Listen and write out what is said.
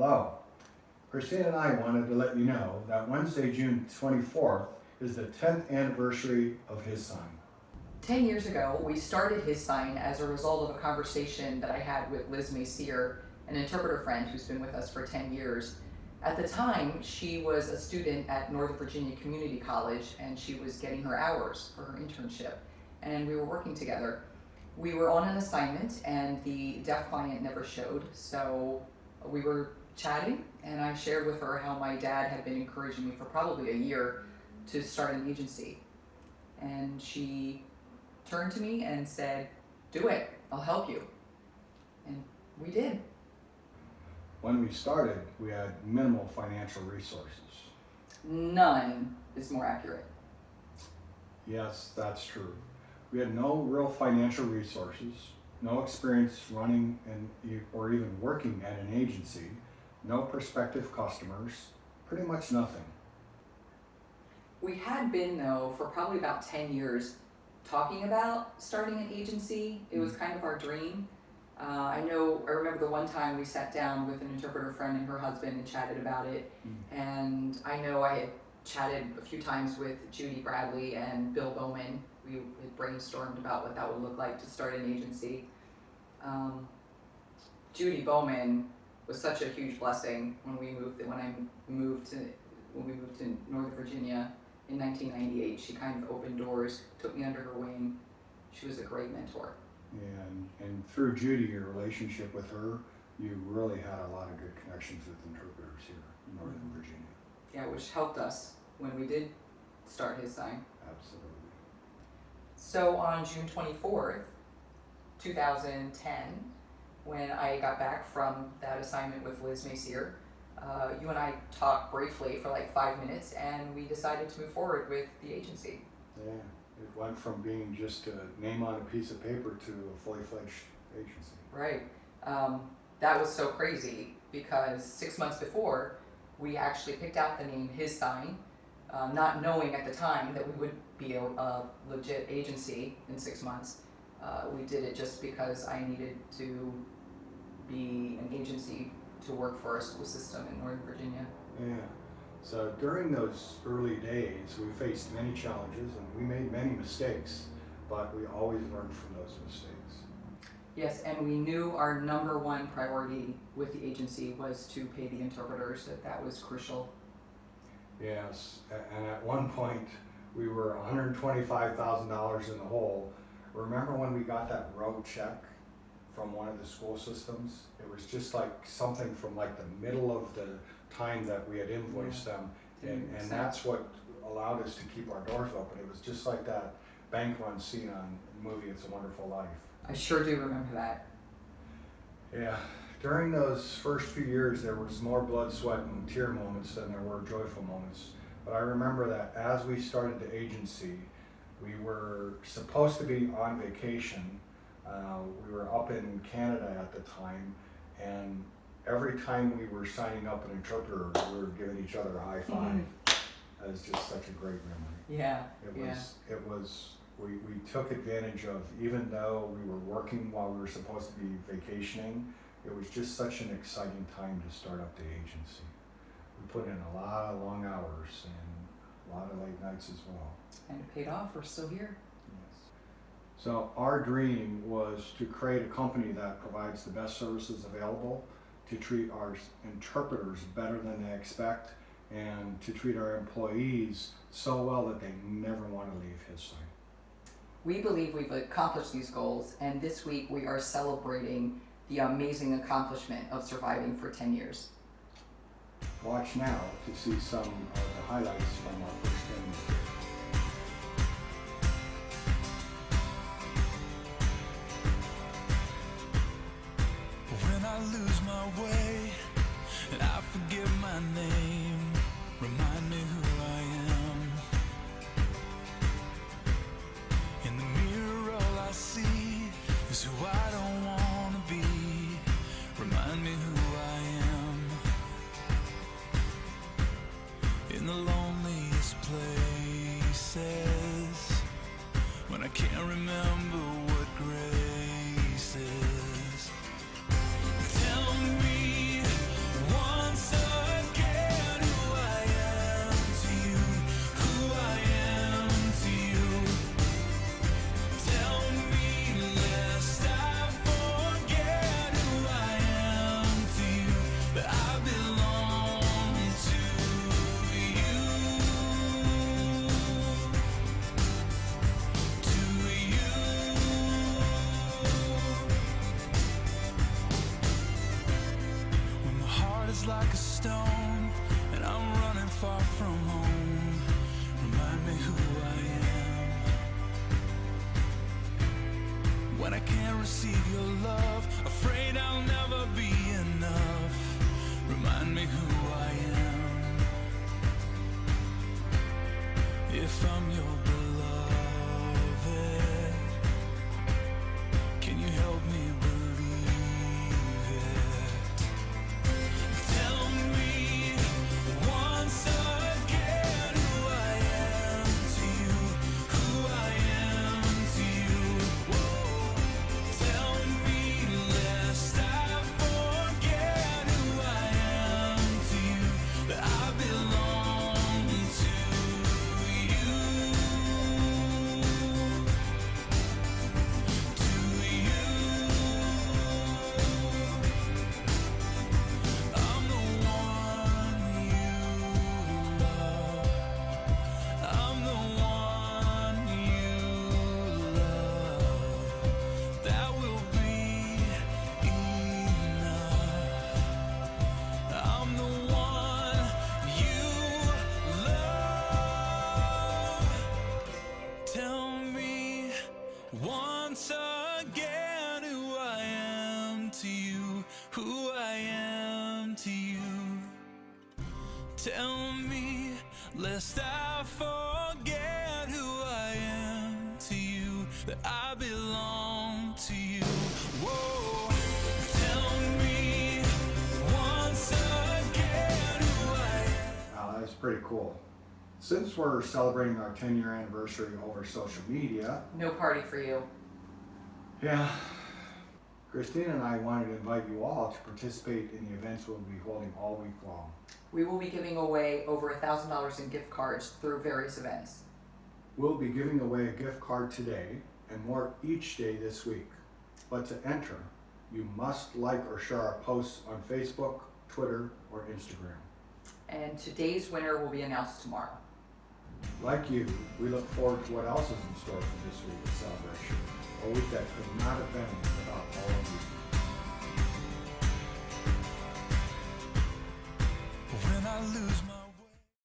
Hello. Christina and I wanted to let you know that Wednesday, June 24th is the 10th anniversary of his sign. 10 years ago, we started his sign as a result of a conversation that I had with Liz Macier, an interpreter friend who's been with us for 10 years. At the time, she was a student at Northern Virginia Community College, and she was getting her hours for her internship, and we were working together. We were on an assignment, and the deaf client never showed, so we were chatting, and I shared with her how my dad had been encouraging me for probably a year to start an agency. And she turned to me and said, "Do it, I'll help you." And we did. When we started, we had minimal financial resources. None is more accurate. Yes, that's true. We had no real financial resources, no experience running or even working at an agency, no prospective customers, pretty much nothing. We had been, though, for probably about 10 years talking about starting an agency. It was kind of our dream. I remember the one time we sat down with an interpreter friend and her husband and chatted about it. And I know I had chatted a few times with Judy Bradley and Bill Bowman. We had brainstormed about what that would look like to start an agency. Judy Bowman was such a huge blessing when we moved to Northern Virginia in 1998. She kind of opened doors, took me under her wing. She was a great mentor. And through Judy, your relationship with her, you really had a lot of good connections with interpreters here in Northern Virginia. Yeah, which helped us when we did start his sign. Absolutely. So on June 24th, 2010, when I got back from that assignment with Liz Macier, you and I talked briefly for like 5 minutes, and we decided to move forward with the agency. Yeah, it went from being just a name on a piece of paper to a fully fledged agency. Right. That was so crazy because 6 months before, we actually picked out the name His Sign, not knowing at the time that we would be a legit agency in 6 months. We did it just because I needed to be an agency to work for a school system in Northern Virginia. Yeah. So during those early days, we faced many challenges and we made many mistakes, but we always learned from those mistakes. Yes, and we knew our number one priority with the agency was to pay the interpreters, that was crucial. Yes, and at one point we were $125,000 in the hole. Remember when we got that road check from one of the school systems? It was just like something from like the middle of the time that we had invoiced them, and that's what allowed us to keep our doors open. It was just like that bank run scene on the movie It's a Wonderful Life. I sure do remember that. Yeah, during those first few years there was more blood, sweat, and tear moments than there were joyful moments. But I remember that as we started the agency, we were supposed to be on vacation. We were up in Canada at the time, and every time we were signing up an interpreter, we were giving each other a high five. That was just such a great memory. Yeah. We took advantage of, even though we were working while we were supposed to be vacationing, it was just such an exciting time to start up the agency. We put in a lot of long hours and a lot of late nights as well. And it paid off, we're still here. Yes. So our dream was to create a company that provides the best services available, to treat our interpreters better than they expect, and to treat our employees so well that they never want to leave His Sign. We believe we've accomplished these goals, and this week we are celebrating the amazing accomplishment of surviving for 10 years. Watch now to see some of the highlights from our first 10 years. When I lose my way and I forget my name, remind me who I am. In the mirror all I see is who I don't want to be. Remind me who I am. In the loneliest places, when I can't remember what grace is. Tell me one when I can't receive your love, afraid I'll never be enough. Remind me who I am, if I'm your beloved. Can you help me believe it? Tell me once again who I am to you, who I am to you. Whoa. Tell me lest I forget who I am to you, that I belong to you, to you. I'm the one you love. I'm the one you love. That will be enough. I'm the one you love. Tell me once again who I am to you, who I am to you. Tell me lest I forget who I am to you, that I belong to you. Whoa. Tell me once again who I am. Wow, that's pretty cool. Since we're celebrating our 10-year anniversary over social media, No party for you. yeah, Christina and I wanted to invite you all to participate in the events we'll be holding all week long. We will be giving away over $1,000 in gift cards through various events. We'll be giving away a gift card today and more each day this week. But to enter, you must like or share our posts on Facebook, Twitter, or Instagram. And today's winner will be announced tomorrow. Like you, we look forward to what else is in store for this week of celebration, a week that could not have been without all of you.